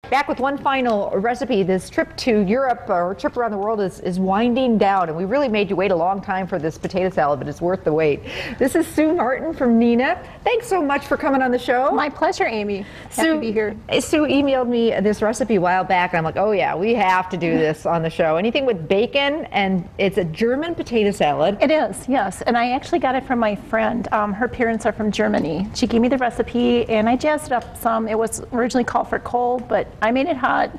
Back with one final recipe. This trip to Europe or trip around the world is winding down, and we really made you wait a long time for this potato salad, but it's worth the wait. This is Sue Martin from Nina. Thanks so much for coming on the show. My pleasure, Amy. Happy to be here. Sue emailed me this recipe a while back, and I'm like, oh yeah, we have to do this on the show. Anything with bacon, and it's a German potato salad. It is, yes, and I actually got it from my friend. Her parents are from Germany. She gave me the recipe, and I jazzed it up some. It was originally called for cold, but I made it hot.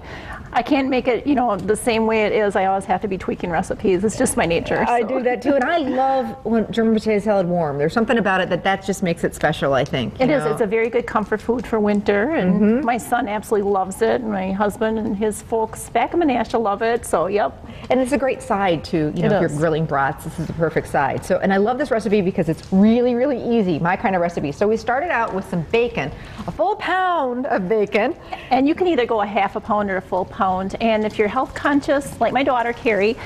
I can't make it, the same way it is. I always have to be tweaking recipes. It's just my nature. I do that too, and I love when German potato salad warm. There's something about it that just makes it special, I think. It is. It's a very good comfort food for winter, and my son absolutely loves it. And my husband and his folks back in Menasha love it. So, yep. And it's a great side too. If you're grilling brats, this is the perfect side. So, and I love this recipe because it's really, really easy. My kind of recipe. So we started out with some bacon, a full pound of bacon, and you can either go a half a pound or a full pound. And if you're health conscious, like my daughter Carrie,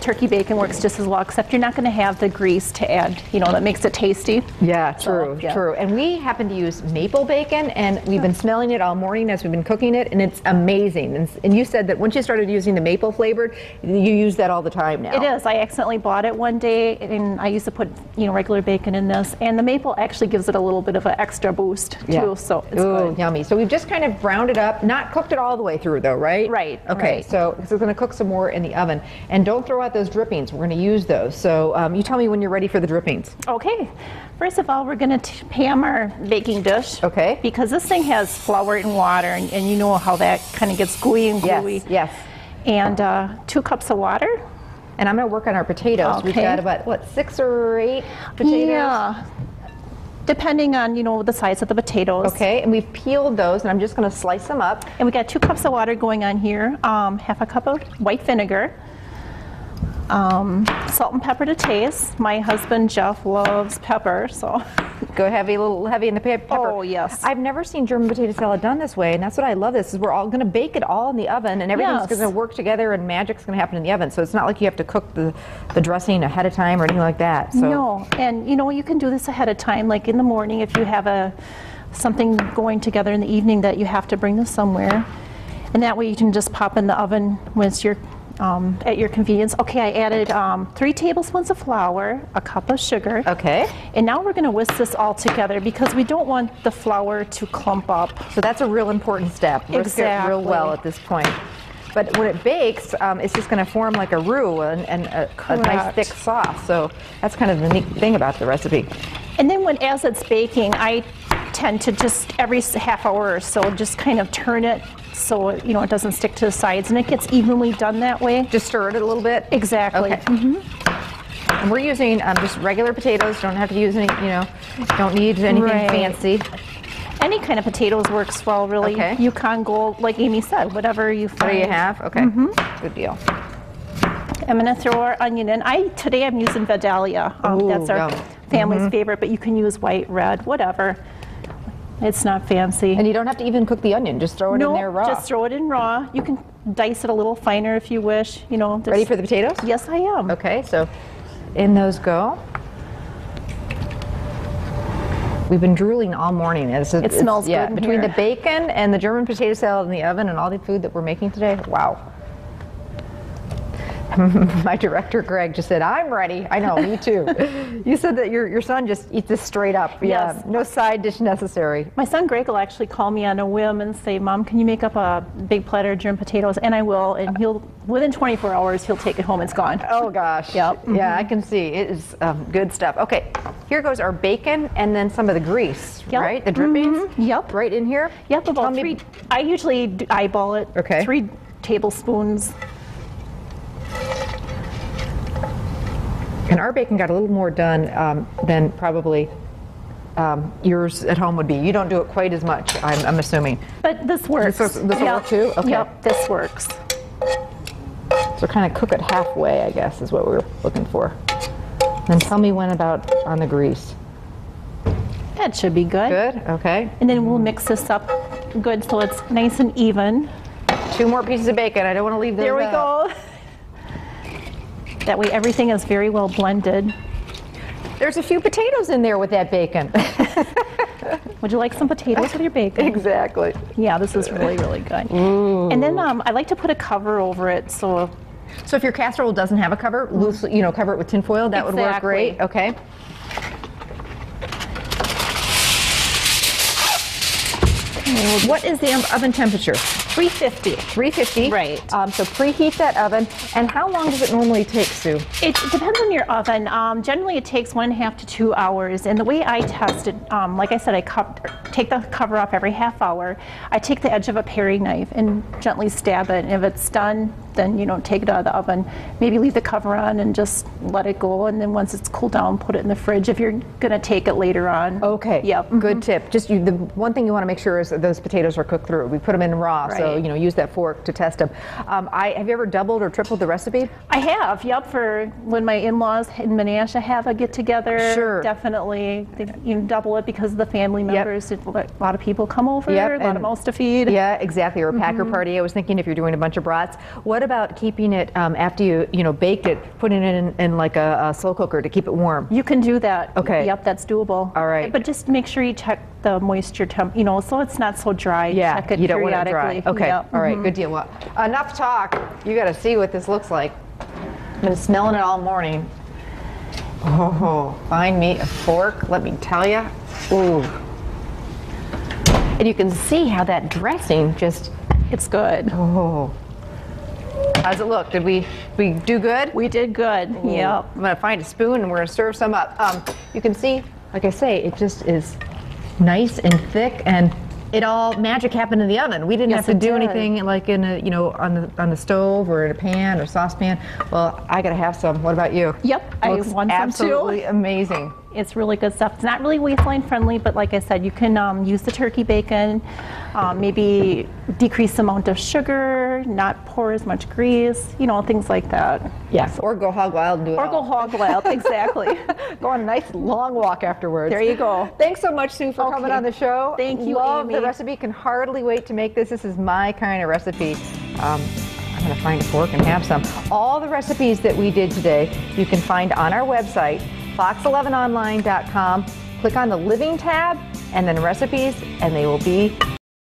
turkey bacon works just as well, except you're not going to have the grease to add, that makes it tasty. Yeah, true, true. And we happen to use maple bacon, and we've been smelling it all morning as we've been cooking it, and it's amazing. And you said that once you started using the maple flavored, you use that all the time now. It is. I accidentally bought it one day, and I used to put, regular bacon in this, and the maple actually gives it a little bit of an extra boost too. So it's good. Yummy. So we've just kind of browned it up, not cooked it all the way through though, right? Right. Okay, right. so we're going to cook some more in the oven. And don't throw out those drippings. We're going to use those. So you tell me when you're ready for the drippings. Okay. First of all, we're going to pan our baking dish. Okay. Because this thing has flour and water, and you know how that kind of gets gooey and gluey. Yes, yes. And 2 cups of water. And I'm going to work on our potatoes. Okay. We've got about, what, 6 or 8 potatoes? Yeah. Depending on, the size of the potatoes. Okay, and we've peeled those, and I'm just going to slice them up. And we got 2 cups of water going on here, half a cup of white vinegar, salt and pepper to taste. My husband Jeff loves pepper, so. Go heavy, a little heavy in the pepper. Oh, yes. I've never seen German potato salad done this way, and that's what I love. This is we're all going to bake it all in the oven, and everything's going to work together, and magic's going to happen in the oven. So it's not like you have to cook the dressing ahead of time or anything like that. So. No, and you can do this ahead of time, like in the morning if you have something going together in the evening that you have to bring this somewhere, and that way you can just pop in the oven once you're at your convenience. Okay, I added 3 tablespoons of flour, a cup of sugar. Okay. And now we're going to whisk this all together because we don't want the flour to clump up. So that's a real important step. Whisk it real well at this point. But when it bakes, it's just going to form like a roux and a nice thick sauce. So that's kind of the neat thing about the recipe. And then as it's baking, I tend to just every half hour or so just kind of turn it so it doesn't stick to the sides, and it gets evenly done that way. Just stir it a little bit? Exactly. Okay. And we're using just regular potatoes. Don't have to use any, don't need anything fancy. Any kind of potatoes works well, really. Okay. Yukon Gold, like Amy said, whatever you find. What do you have? Okay. Good deal. I'm going to throw our onion in. Today I'm using Vidalia. That's our family's favorite, but you can use white, red, whatever. It's not fancy. And you don't have to even cook the onion. Just throw it in there raw. Just throw it in raw. You can dice it a little finer if you wish. Ready for the potatoes? Yes, I am. Okay, so in those go. We've been drooling all morning. It smells good in between here. the bacon and the German potato salad in the oven and all the food that we're making today. Wow. My director, Greg, just said, I'm ready. I know, me too. You said that your son just eats this straight up. Yes. Yeah, no side dish necessary. My son, Greg, will actually call me on a whim and say, Mom, can you make up a big platter of German potatoes? And I will, and within 24 hours, he'll take it home. It's gone. Oh, gosh. Yep. Yeah, I can see. It is good stuff. Okay, here goes our bacon and then some of the grease, right? The drippings? Yep. Right in here? Yep, about 3. I usually eyeball it. Okay. 3 tablespoons. And our bacon got a little more done than probably yours at home would be. You don't do it quite as much, I'm assuming. But this works. This will work too? Okay. Yep, this works. So kind of cook it halfway, I guess, is what we were looking for. And tell me when about on the grease. That should be good. Good, okay. And then we'll mix this up good so it's nice and even. 2 more pieces of bacon. I don't want to leave those There we out. go. That way everything is very well blended. There's a few potatoes in there with that bacon. Would you like some potatoes with your bacon? Exactly. Yeah, this is really, really good. Ooh. And then I like to put a cover over it, so if your casserole doesn't have a cover, loosely, cover it with tin foil. That would work great. Okay. What is the oven temperature? 350. 350. Right. So preheat that oven. And how long does it normally take, Sue? It depends on your oven. Generally, it takes 1.5 to 2 hours. And the way I test it, like I said, I take the cover off every half hour. I take the edge of a paring knife and gently stab it. And if it's done, then take it out of the oven. Maybe leave the cover on and just let it go. And then once it's cooled down, put it in the fridge if you're going to take it later on. Okay. Yep. Good tip. Just the one thing you want to make sure is that those potatoes are cooked through. We put them in raw, Right. so use that fork to test them. Have you ever doubled or tripled the recipe? I have, yep, for when my in-laws in Menasha have a get-together. Sure. Definitely. Double it because of the family members. A lot of people come over, a lot of mouths to feed. Yeah, exactly, or a packer party. I was thinking if you're doing a bunch of brats. What about keeping it, after you baked it, putting it in like a slow cooker to keep it warm? You can do that. Okay. Yep, that's doable. All right. But just make sure you check the moisture temp, so it's not so dry. Yeah, check it you don't want it periodically. dry. Okay, Yep. all right, good deal. Well, enough talk. You got to see what this looks like. I've been smelling it all morning. Oh, find me a fork, let me tell you. Ooh. And you can see how that dressing just, It's good. oh. How's it look? Did we do good? We did good. Yep. I'm going to find a spoon and we're going to serve some up. You can see, like I say, it just is nice and thick, and it all magic happened in the oven. We didn't have to do anything like in a, on the stove or in a pan or saucepan. Well, I got to have some. What about you? Yep, I Looks want some too. absolutely amazing. It's really good stuff. It's not really waistline friendly, but like I said, you can use the turkey bacon, maybe decrease the amount of sugar, not pour as much grease, things like that. Yes, or go hog wild and do it Or all. go hog wild, exactly. Go on a nice long walk afterwards. There you go. Thanks so much, Sue, for coming on the show. Thank you, Love Amy. the recipe. Can hardly wait to make this. This is my kind of recipe. I'm going to find a fork and have some. All the recipes that we did today, you can find on our website, fox11online.com. Click on the Living tab and then recipes, and they will be